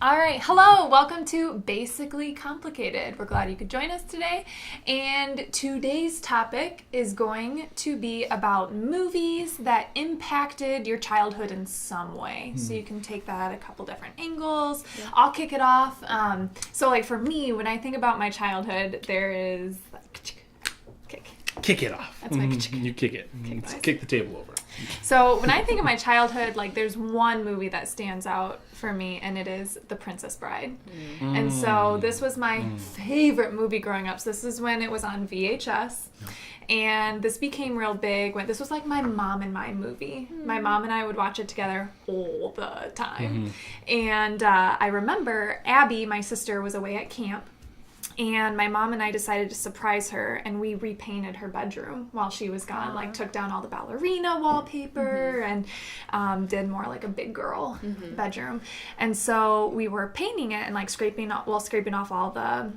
All right, hello, welcome to Basically Complicated. We're glad you could join us today. And today's topic is going to be about movies that impacted your childhood in some way. So you can take that a couple different angles. Yeah. I'll kick it off. So like for me, when I think about my childhood, there is like, kick it off. That's my You kick it. Kick the table over. So when I think of my childhood, like there's one movie that stands out for me, and it is The Princess Bride. And so this was my favorite movie growing up. So this is when it was on VHS. And this became real big. This was like my mom and my movie. My mom and I would watch it together all the time. And I remember Abby, my sister, was away at camp. And my mom and I decided to surprise her, and we repainted her bedroom while she was gone. Like, took down all the ballerina wallpaper and did more like a big girl bedroom. And so we were painting it and like scraping off all the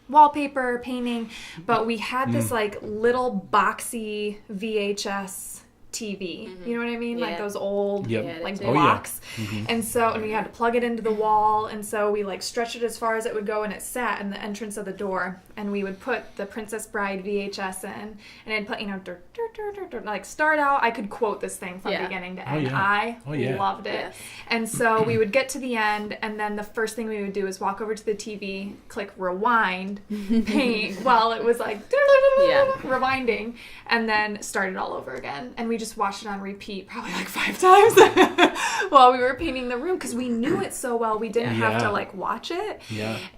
wallpaper, painting. But we had this like little boxy VHS TV. You know what I mean? Yeah. Like those old like blocks. And so, and we had to plug it into the wall, and so we like stretched it as far as it would go, and it sat in the entrance of the door, and we would put the Princess Bride VHS in, and I'd put, like start out, I could quote this thing from beginning to end. I loved it. Yes. And so we would get to the end, and then the first thing we would do is walk over to the TV, click rewind, paint while it was like rewinding, and then start it all over again. And we just watched it on repeat probably like 5 times while we were painting the room, because we knew it so well we didn't have to like watch it.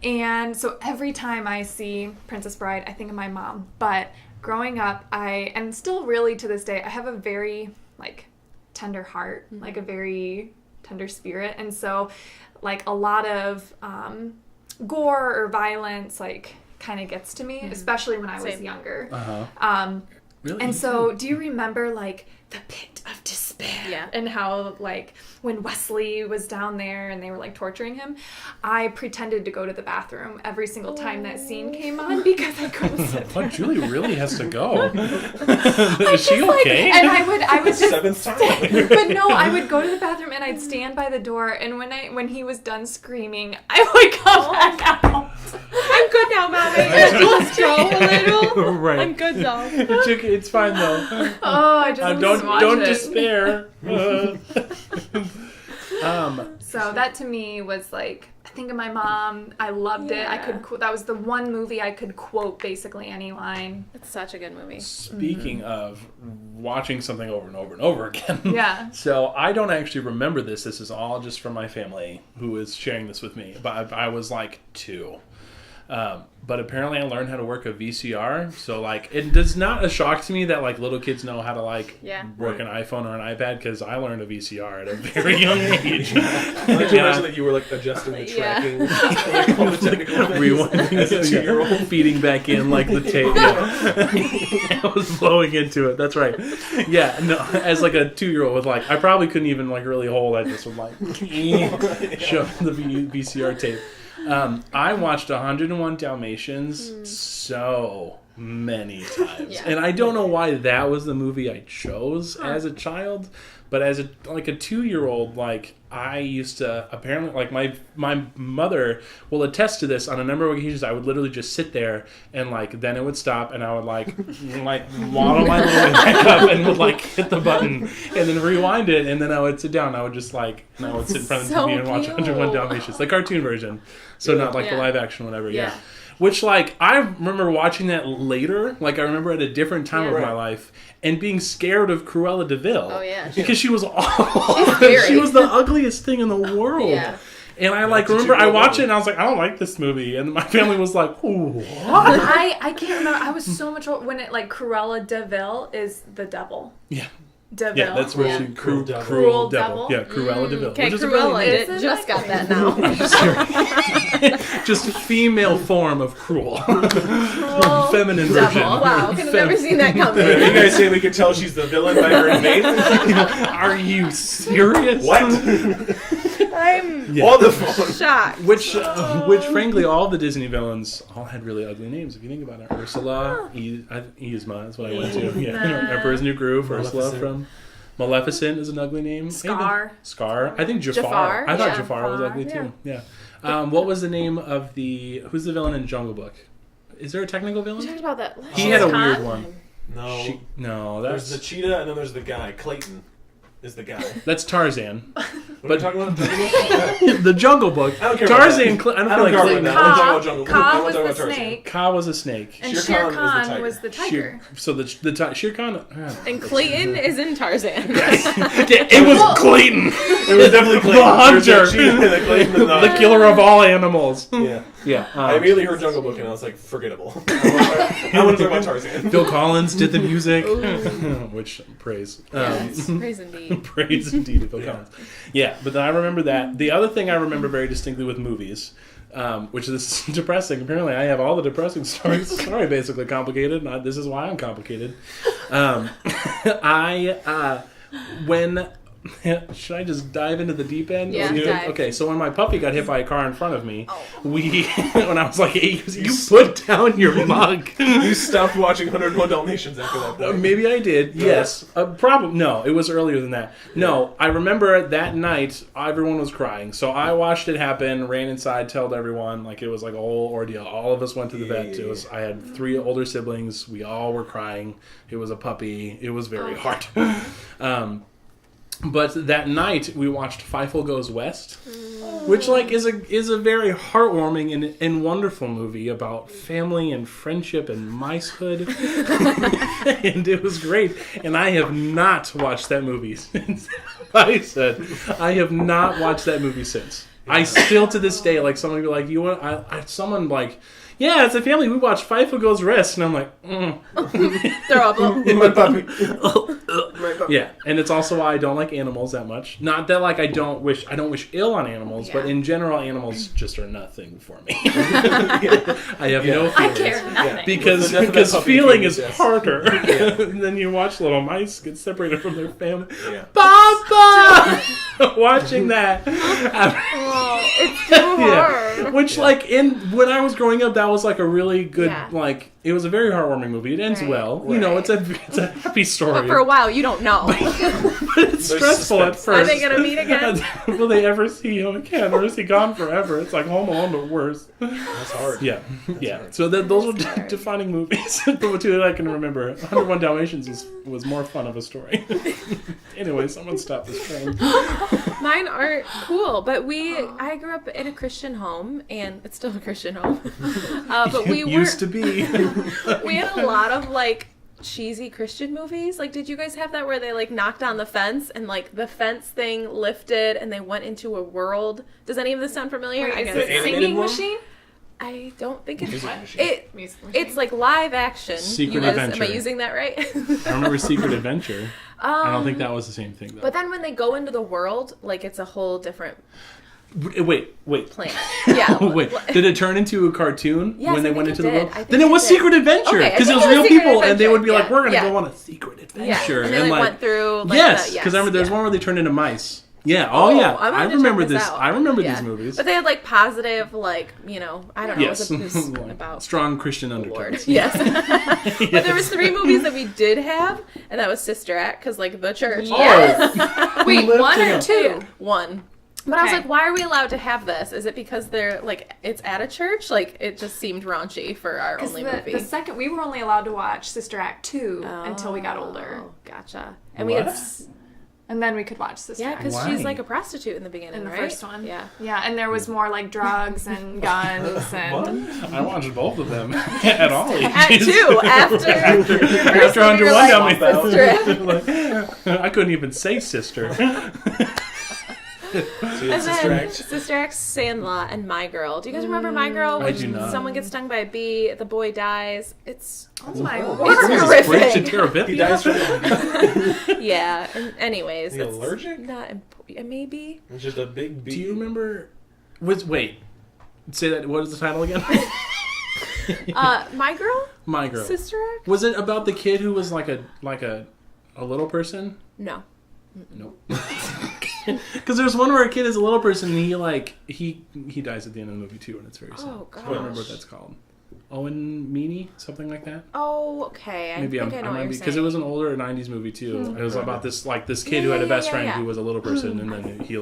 And so every time I see Princess Bride, I think of my mom. But growing up, and still really to this day, I have a very like tender heart, like a very tender spirit, and so like a lot of gore or violence like kind of gets to me, especially when I was younger. Really? And so, do you remember, like, the pit of despair? Yeah. And how, like, when Wesley was down there and they were, like, torturing him, I pretended to go to the bathroom every single time that scene came on because I couldn't sit there. Oh, Julie really has to go. Is she okay? And I would just... Seventh time. But no, I would go to the bathroom and I'd stand by the door, and when he was done screaming, I would come back out. I'm good now, Mommy. Just go a little. Right. I'm good now. It's fine though. Oh, I just don't despair. So that to me was like, I think of my mom. I loved it. That was the one movie I could quote basically any line. It's such a good movie. Speaking of watching something over and over and over again. Yeah. So I don't actually remember this. This is all just from my family who is sharing this with me. But I was like 2. But apparently I learned how to work a VCR. So, like, it does not a shock to me that, like, little kids know how to, like, work an iPhone or an iPad, because I learned a VCR at a very young age. I like to imagine that you were, like, adjusting the tracking. Like, all the technical Rewinding as a 2-year-old. Feeding back in, like, the tape. I was blowing into it. That's right. Yeah, no, as, like, a 2-year-old with, like, I probably couldn't even, like, really hold. I just would, like, show the VCR tape. I watched 101 Dalmatians so many times. And I don't know why that was the movie I chose as a child, but as a 2-year-old, like, I used to, apparently, like, my mother will attest to this. On a number of occasions, I would literally just sit there, and, like, then it would stop, and I would, like waddle my way back up and would, like, hit the button, and then rewind it, and then I would sit down. I would just, like, and I would sit in front of the TV and watch 101 Dalmatians, the cartoon version. So not, like, the live action, whatever, Which, like, I remember watching that later. Like, I remember at a different time of my life, and being scared of Cruella de Vil. Oh, yeah. Because she was awful. She was the ugliest thing in the world. Yeah. And I, like, remember I watched it, and I was like, I don't like this movie. And my family was like, ooh, what? I can't remember. I was so much older when it, like, Cruella de Vil is the devil. Yeah. DeVille. Yeah, that's where she cruel devil. Yeah, Cruella de Vil. Okay, Cruella just got that now. Just female form of cruel. Feminine version. Wow, could have never seen that coming. You guys say we could tell she's the villain by her name? Are you serious? What? I'm shocked. Which, frankly, all the Disney villains all had really ugly names. If you think about it, Ursula, Yzma, that's what I went to. Yeah, Emperor's New Groove, Ursula from Maleficent is an ugly name. Scar. Scar. I think Jafar. Jafar, I thought yeah. Jafar was ugly too. Yeah. What was the name of who's the villain in Jungle Book? Is there a technical We villain? talked about that. He had a Khan? weird one. No. No, There's that's the cheetah and then there's the guy. Clayton is the guy. that's Tarzan. What are we talking about? The Jungle Book. I don't care Tarzan. about I I don't don't feel care like about Clayton. that. I want to talk about Jungle Book. I Ka want was to talk the about Tarzan. snake, Ka was a snake. and Shere Shere Khan Khan is was the tiger. So the Shere Khan. And Clayton is in Tarzan. It was Clayton. It was definitely Clayton. The hunter. There's the cheetah, the Clayton, and The killer of all animals. Yeah. Yeah. I immediately heard Jungle Book and I was like, forgettable. I want to talk about Tarzan. Phil Collins did the music, which praise. Yes, praise indeed. Praise indeed to Phil Collins. Yeah, but then I remember that. The other thing I remember very distinctly with movies, which is depressing. Apparently, I have all the depressing stories. Sorry, basically complicated. This is why I'm complicated. When should I just dive into the deep end? Yeah, dive. Okay, so when my puppy got hit by a car in front of me, when I was like 8, you put down your mug. You stopped watching 101 Dalmatians after that point. Maybe I did. Yes. Probably. No, it was earlier than that. No, I remember that night everyone was crying. So I watched it happen, ran inside, told everyone. Like it was like a whole ordeal. All of us went to the vet. It was. I had 3 older siblings. We all were crying. It was a puppy. It was very hard. But that night we watched Feifel Goes West, which like is a very heartwarming and wonderful movie about family and friendship and micehood, and it was great. And I have not watched that movie since. I have not watched that movie since. I still to this day like someone would be like, you want someone like. Yeah, as a family, we watched Feifel Goes West, and I'm like, Throw up. My puppy. Yeah, and it's also why I don't like animals that much. Not that like I don't wish ill on animals, but in general, animals just are nothing for me. I have no feelings. I care nothing. Because feeling is harder. And then you watch little mice get separated from their family. Yeah. Papa! Watching that. It's too hard. Which like when I was growing up, that was like a really good like. It was a very heartwarming movie. It ends well. You know, it's a happy story. But for a while, you don't know. But it's stressful at first. Are they going to meet again? Will they ever see him again, or is he gone forever? It's like Home Alone, but worse. That's hard. Yeah, Hard. So those are defining movies. The two that I can remember. 101 Dalmatians was more fun of a story. Anyway, someone stop this train. Mine aren't cool, but I grew up in a Christian home, and it's still a Christian home. But we used to be. We had a lot of like cheesy Christian movies. Like, did you guys have that where they like knocked on the fence and like the fence thing lifted and they went into a world? Does any of this sound familiar? Wait, I is guess it Singing Machine? I don't think it's Music Machine. it's like live action. Secret Am Adventure. I using that right? I remember Secret Adventure. I don't think that was the same thing though. But then when they go into the world, like it's a whole different Wait. planet. Yeah. Wait, did it turn into a cartoon Yes, when they I went think into it the did. world? I think Then it it was did. Secret Adventure Okay, I because think it was it was real Secret people, and they would be like, Adventure. "We're gonna Yeah. go on a secret adventure." Yeah. And then they like, went through like yes, because I remember there's one where they turned into mice. Yeah. Oh yeah. I'm gonna I have to remember check this this. out. I remember Yeah. these movies. But they had like positive, like, I don't know. Yes. It was Like, about strong Christian Lord. undertones. Yes. But there was 3 movies that we did have, and that was Sister Act, because like the church. Oh, Wait, lived 1 or together. 2? 1. But I was Okay. like, why are we allowed to have this? Is it because they're like it's at a church? Like it just seemed raunchy for our only movie. The second, we were only allowed to watch Sister Act 2 until we got older. Oh, gotcha. And we had What? And then we could watch Sister yeah, Act because Why? she's like a prostitute in the beginning, in the right? first one. Yeah. Yeah, and there was more like drugs and guns and... I watched both of them at all ages. At 2, after After 101 like, down my Sister I couldn't even say sister. So you had And Sister then Act. Sister Act, Sandlot, and My Girl. Do you guys remember My Girl? I When do not. someone gets stung by a bee, the boy dies. It's Oh my Oh. word. It's horrific. He terrible. He dies from yeah. And anyways, Is he it's allergic? not maybe. It's just a big bee. Do you remember? Wait. Say that. What is the title again? My Girl, My Girl. Sister Act. Was it about the kid who was like a little person? No. Nope. Because there's one where a kid is a little person and he dies at the end of the movie too, and it's very sad. Oh I don't remember what gosh. that's called. Owen Meany, something like that. Oh, okay. Maybe I think I know what you're saying. because it was an older '90s movie too. It was about this kid who had a best friend who was a little person, and then he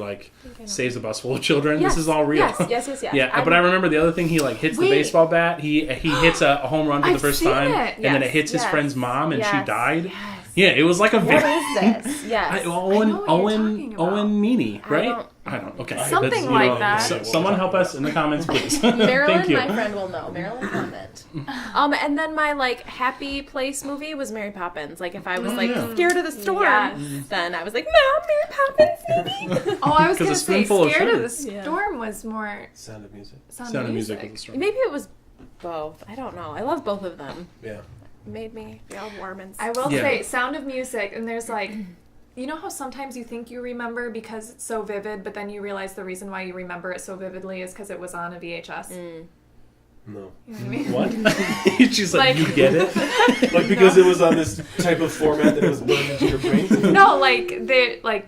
saves a bus full of children. Yes, this is all real. Yes. Yeah, but I remember the other thing. He hits the baseball bat. He hits a home run for the first time, and then it hits his friend's mom, and she died. Yes. Yeah, it was like a. What is this? Yes. Owen Meany, right? I don't. Okay. Something like that. Someone help us in the comments, please. Marilyn, Thank you. my friend, will know. Marilyn, comment. And then my happy place movie was Mary Poppins. Like if I was scared of the storm, then I was like, Mom, Mary Poppins movie. Oh, I was gonna say spoonful of Scared of sugar. the Storm was more Sound of Music. Sound of Music was the storm. Maybe it was both. I don't know. I love both of them. Yeah. Made me feel warm and I will say Sound of Music, and there's you know how sometimes you think you remember because it's so vivid, but then you realize the reason why you remember it so vividly is because it was on a VHS. No. You know what I mean? What? She's like, you get it? Because it was on this type of format that was burned into your brain? No,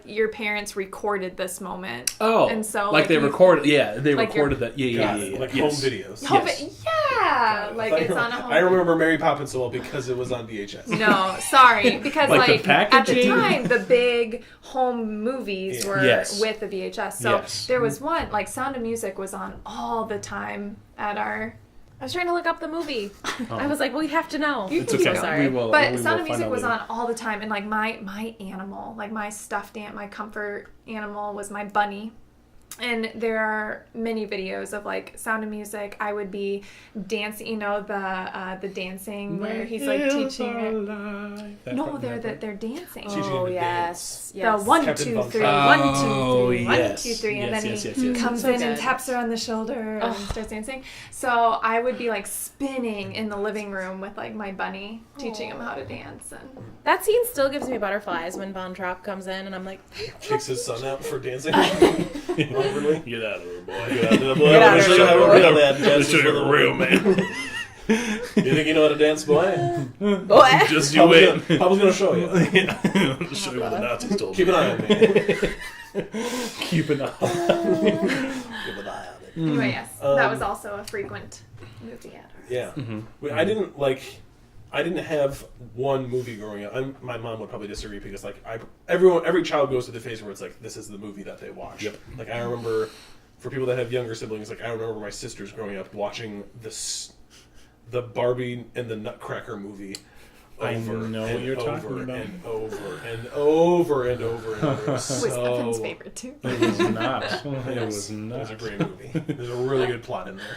your parents recorded this moment. Oh. And so they recorded, they recorded that. Yeah. Like home videos. Yeah. It's on a home I remember Mary Poppins so well because it was on VHS. No, sorry. Because the at the packaging? time, the big home movies were with the VHS. So there was one, Sound of Music was on all the time at our... I was trying to look up the movie. I was like, well, you have to know. It's okay. So sorry. But Sound of Music was on all the time. And my animal, my stuffed my comfort animal was my bunny. And there are many videos of Sound of Music. I would be dancing, the dancing where he's teaching it. No, they're dancing. Oh yes. The 1, 2, 3, 1, 2, 3, 1, 2, 3, and then he comes in and taps her on the shoulder and starts dancing. So I would be spinning in the living room with my bunny, teaching him how to dance. And that scene still gives me butterflies when Von Trapp comes in, and I'm like, kicks his son out for dancing. Really? Get out of here, boy. Get out of here, boy. Let me show you how a real man dances with a real man. You think you know how to dance, boy? Boy. Just you wait. Papa's going to show you. I'll show you what the Nazis told Keep an eye on me. Keep an eye on me. Keep an eye on it. Anyway, yes. That was also a frequent movie at ours. Yeah. Mm-hmm. I didn't have one movie growing up. My mom would probably disagree because every child goes through the phase where it's this is the movie that they watch. Yep. I remember, for people that have younger siblings, I remember my sisters growing up watching the Barbie and the Nutcracker movie over and over and over and over and over and over. It was Evan's favorite too. It was not. It was not. It was a great movie. There's a really good plot in there.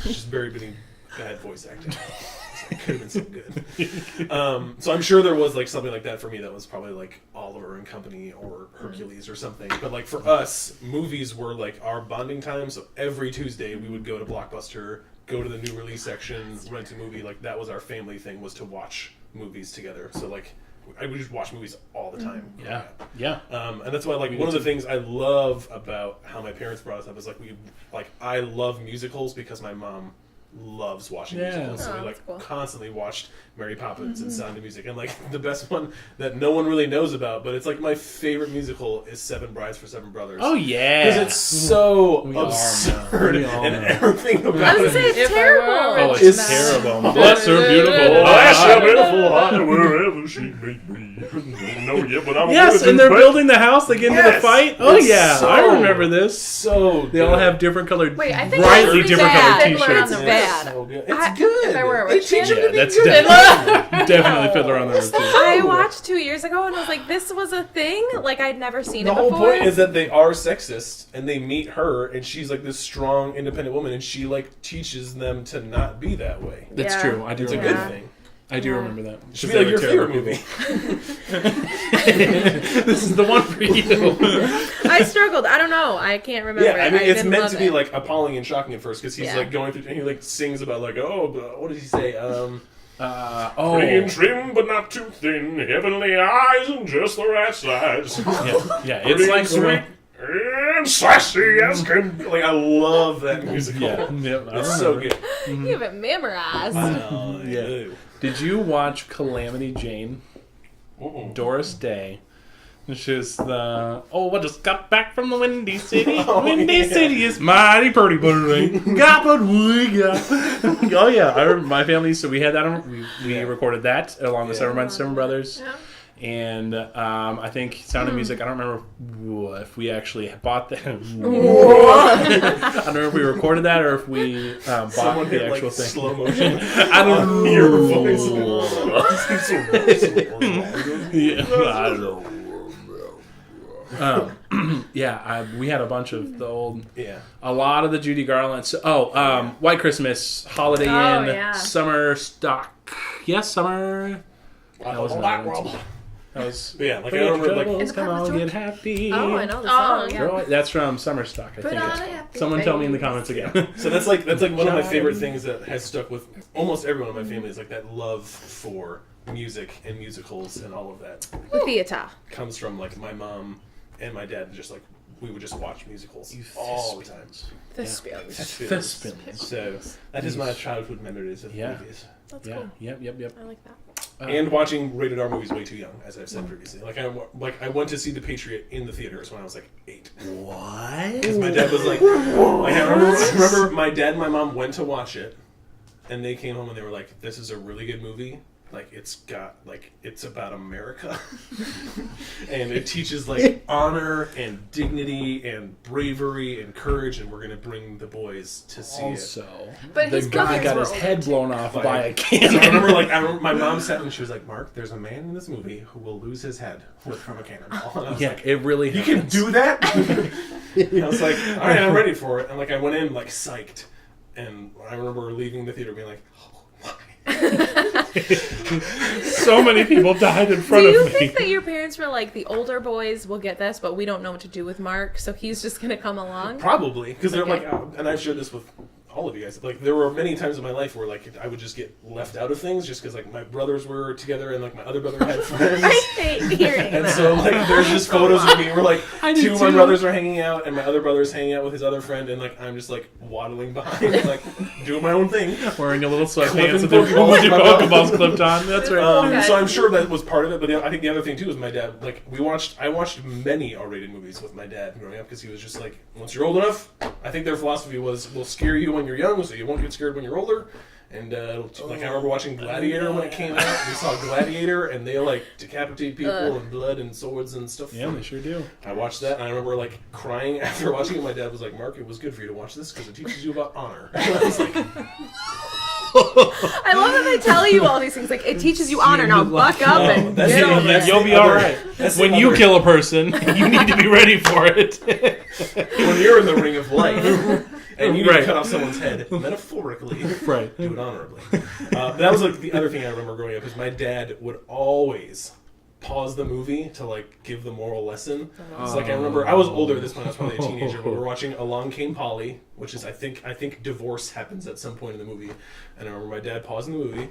Just very bad voice acting. It could have been so good. So I'm sure there was something like that for me that was probably Oliver and Company or Hercules or something. But for us, movies were our bonding time. So every Tuesday we would go to Blockbuster, go to the new release section, rent a movie. That was our family thing, was to watch movies together. So I would just watch movies all the time. Yeah. And that's why one of the things I love about how my parents brought us up is I love musicals because my mom loves watching musicals. So we cool. Constantly watched Mary Poppins and Sound of Music. And the best one that no one really knows about, but it's my favorite musical is Seven Brides for Seven Brothers. Oh yeah. Because it's so absurd and everything about it. I was gonna say it's terrible. Oh, it's terrible. Bless her beautiful Bless her beautiful heart wherever she may be. No, but I'm yes, and they're building the house. They get into the fight. Oh yeah, I remember this. So they all have different colored, I think brightly different colored T-shirts. It's bad. So good. It's good. If I were a They rich teach kid, them to be that's good. definitely Fiddler on the Roof. I watched 2 years ago and I was like, this was a thing? I'd never seen it before. The whole point is that they are sexist and they meet her and she's this strong, independent woman and she teaches them to not be that way. That's true. I do. It's a good thing. I do remember that. It should be your favorite movie. This is the one for you. I struggled. I don't know. I can't remember. Yeah, I mean, it's meant to be it. appalling and shocking at first because he's going through and he sings about what does he say? Pretty and trim, but not too thin. Heavenly eyes and just the right size. Yeah. It's sweet and sassy as can. I love that musical. It's so good. You have it memorized. Yeah. Did you watch Calamity Jane? Doris Day. Which is the I just got back from the Windy City. Oh, Windy yeah. City is mighty pretty, but it ain't got what we got. Oh yeah, I remember my family. So we had that. We recorded that along with Yeah. Seven Brothers. Yeah. And I think Sound of Music, I don't remember if we actually bought that. I don't know if we recorded that or if we bought Someone the hit actual like thing. slow motion. I don't know. Your voice. Yeah, I don't know. We had a bunch of the old, a lot of the Judy Garland. White Christmas, Holiday Inn, yeah. Summer Stock. Yes, Summer. That was another one, too. That was I remember like come on, get happy. Oh, I know the Oh, song. yeah. Girl, that's from Summer Stock, I think. on It's a called. happy Someone tell me in the face. comments again. So that's like one of my favorite things that has stuck with almost everyone in my family is like that love for music and musicals and all of that The theater. comes from like my mom and my dad. Just like we would just watch musicals all the time. Thespians. Thespians. So that is my childhood memories of movies. That's Yeah, cool. yep. I like that. And watching rated R movies way too young, as I've said previously. Like I went to see The Patriot in the theaters when I was like 8. What? Because my dad was like I remember my dad and my mom went to watch it, and they came home and they were like, "This is a really good movie. Like it's about America, and it teaches like honor and dignity and bravery and courage, and we're gonna bring the boys to see it." Also, But the his guy brothers got were his older, head too. blown off Like- by a So cannon. I remember my mom sat and she was like, "Mark, there's a man in this movie who will lose his head from a cannonball." And I was Yeah, like, it really "You can happens. do that?" I was like, "All right, I'm ready for it." And like I went in like psyched, and I remember leaving the theater being like, "Oh, why?" So many people died in Do front you of me. think that your parents were like, the older boys will get this, but we don't know what to do with Mark, so he's just gonna come along? Probably because they're Okay. like, and I've shared this with all of you guys. Like there were many times in my life where like I would just get left out of things just because like my brothers were together and like my other brother had friends. I hate hearing And that. so, like, there's just photos of me where, like, I do two of my too. brothers are hanging out, and my other brother's hanging out with his other friend, and, like, I'm just, like, waddling behind, like, doing my own thing. Wearing a little Clipping sweatpants with Pokeballs your in my mouth. Pokeballs clipped on. That's right. Okay. So I'm sure that was part of it, but I think the other thing, too, is my dad, like, I watched many R-rated movies with my dad growing up, because he was just like, once you're old enough, I think their philosophy was, we'll scare you when you're young, so you won't get scared when you're older. And like I remember watching Gladiator when it came out. We saw Gladiator, and they like decapitate people and blood and swords and stuff. Yeah, they sure do. I watched that, and I remember like crying after watching it. My dad was like, "Mark, it was good for you to watch this because it teaches you about honor." And I was like, I love that they tell you all these things. Like, it teaches you honor. Now buck up and that's get the- over that's it. You'll be other- all right. that's the When you other- kill a person, you need to be ready for it. when you're in the ring of life, and you need Right. to cut off someone's head, metaphorically, Right. do it honorably. That was like the other thing I remember growing up is my dad would always pause the movie to like give the moral lesson. It's like I remember I was older at this point. I was probably a teenager. But we were watching Along Came Polly, which is I think divorce happens at some point in the movie. And I remember my dad pausing the movie,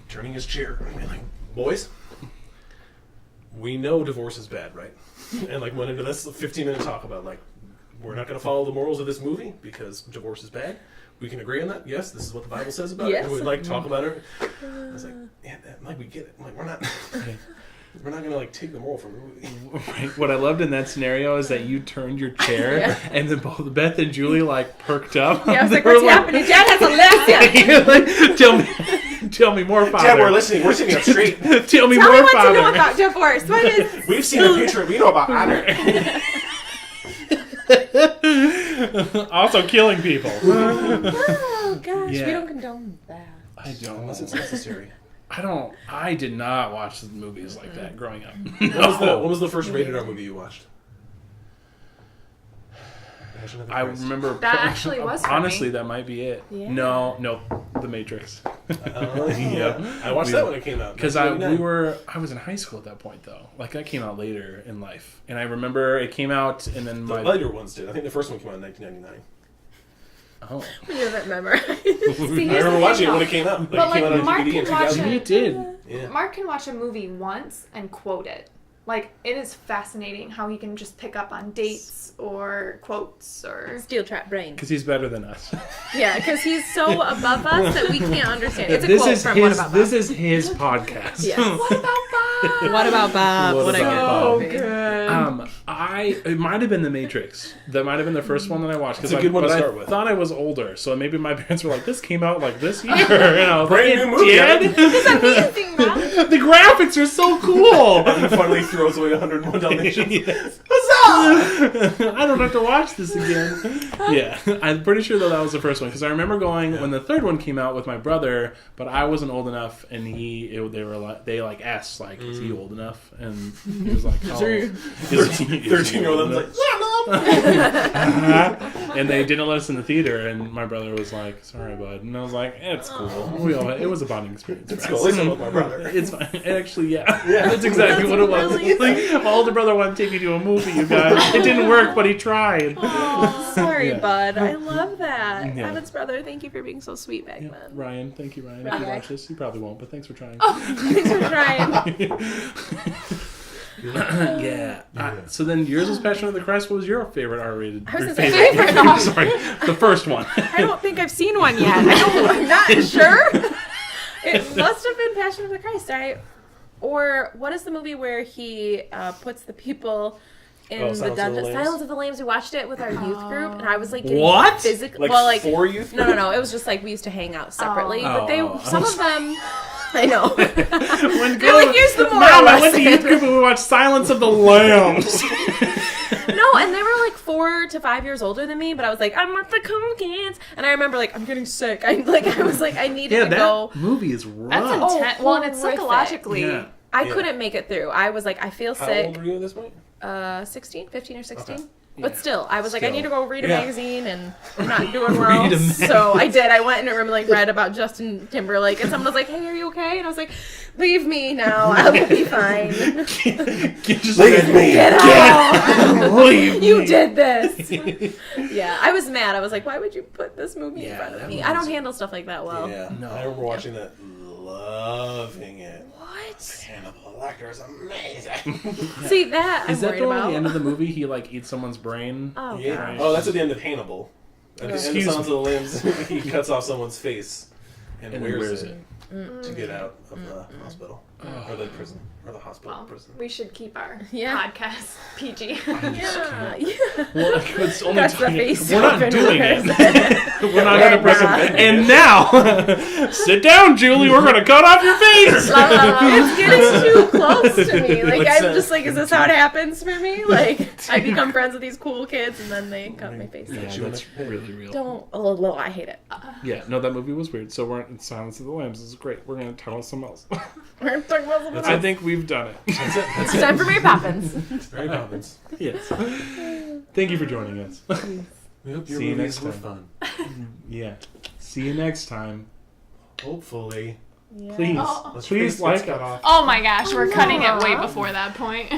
turning his chair, and being like, "Boys, we know divorce is bad, right?" And like went into this 15-minute talk about like we're not going to follow the morals of this movie because divorce is bad. We can agree on that. Yes, this is what the Bible says about it. Yes. And we'd like talk about it. I was like, yeah, Dad, like we get it. Like we're not going to like take the moral from the movie. Right. What I loved in that scenario is that you turned your chair, and then both Beth and Julie like perked up. Yeah, I was like, They were what's happening? Dad has a lesson. Tell me more, Father. Dad, we're listening. We're sitting up straight. Tell me Tell more, me what Father. to know about divorce. What is... We've seen a picture. We know about honor. Also killing people. Oh, gosh. Yeah. We don't condone that. I don't. Unless it's necessary. I did not watch movies like that growing up. What was the first rated R movie you watched? I remember That actually was for honestly me. that might be it. Yeah. No, The Matrix. Yeah. I watched that when it came out. Because I 1999. was in high school at that point though. Like that came out later in life, and I remember it came out, and then The later ones did. I think the first one came out in 1999. oh, We have it memorized. See, I here's remember the watching thing, it when though. it came out. But, it came like, out on Mark DVD in can watch 2000. it. it did. Yeah. Mark can watch a movie once and quote it. like, it is fascinating how he can just pick up on dates or quotes or... Steel trap brain. Because he's better than us. Yeah, because he's so above us that we can't understand. It's a This quote is from his. What About Bob? This is his podcast. Yes. What about Bob? What About Bob? What What a About good Bob? movie. Good. It might have been The Matrix. That might have been the first one that I watched. It's a good one to start with. I thought I was older, so maybe my parents were like, "This came out like this year." And I was Brand like, new movie. "It did?" The graphics are so cool. And finally throws away 101 Dalmatians. Yes. What's up? I don't have to watch this again. Yeah, I'm pretty sure that was the first one because I remember going when the third one came out with my brother, but I wasn't old enough, and they asked like, "Is he old enough?" And he was like, "Oh, 13-year-old. I'm like, yeah, Mom. And they didn't let us in the theater, and my brother was like, "Sorry, bud," and I was like, "It's cool. It was a bonding experience. It's for cool. us." At least I'm with my brother. It's fine. Actually, yeah, that's exactly what it was. Really Like, my older brother wanted to take me to a movie, you guys. It didn't work, but he tried. Aw, sorry, Yeah. bud. I love that. Yeah. Evan's brother, thank you for being so sweet back Yeah. then. Ryan, thank you, Ryan. If you Okay. watch this, you probably won't, but thanks for trying. Thanks for trying. Yeah. So then yours was Passion of the Christ. What was your favorite R-rated? I was or gonna say favorite? favorite. Sorry, the first one. I don't think I've seen one yet. I'm not sure. It must have been Passion of the Christ. Or what is the movie where he puts the people in Oh, the Silence of the dungeon? Lambs? Silence of the Lambs. We watched it with our youth group, and I was like, getting What? Physically, Like 4 youth? No. It was just like we used to hang out separately, but some of them. I know. When They're like, here's the moral Mom, I went to lesson. youth group and we watched Silence of the Lambs. No, and they were like 4 to 5 years older than me, but I was like, I'm with the cool kids. And I remember like, I'm getting sick. I was like, I needed Yeah, to that go. movie is rough. That's intense. Well, and it's horrific. psychologically... Yeah. I Yeah. couldn't make it through. I was like, I feel How sick. old were you at this point? 16, 15 or 16. Okay. But still, I was like, I Still. need to go read a Yeah. magazine, and I'm not doing well. Read a So I did. I went in a room and like read about Justin Timberlake, and someone was like, "Hey, are you okay?" And I was like, "Leave me now. I'll be fine." Leave me. Get out! Leave You me. did this. Yeah, I was mad. I was like, "Why would you put this movie in Yeah, front of that me?" movie I don't was- handle stuff like that well. Yeah. No. I remember watching that, loving it. What? Hannibal Lecter is amazing. See that? Is I'm that worried the one at about. the end of the movie? He like eats someone's brain. Oh Yeah. gosh. Oh, that's at the end of Hannibal. At the end of Excuse Silence me. of the Lambs, he cuts off someone's face and, And wears wears it to get out of the hospital. Or the prison. Or the hospital. Well, prison. we should keep our Yeah. podcast PG. Yeah. Well, it's only That's the face. we're not doing it. We're not We're going to press not. it. And now, sit down, Julie. We're going to cut off your face. It's getting too close to me. Like, What's I'm that? just like, is this how it happens for me? Like, I become friends with these cool kids, and then they cut my face. Yeah, that's really real. Don't. Oh, I hate it. Yeah, no, that movie was weird. So we're in Silence of the Lambs. This is great. We're going to tell us something else. We're gonna talk about something I else. think we've done it. That's it. That's It's time for Mary Poppins. Very Poppins. Yes. Thank you for joining us. We hope your See you movies next were time. fun. Yeah. See you next time. Hopefully. Please, Oh. please Let's like cut us. off. Oh my gosh, we're cutting it way before that point.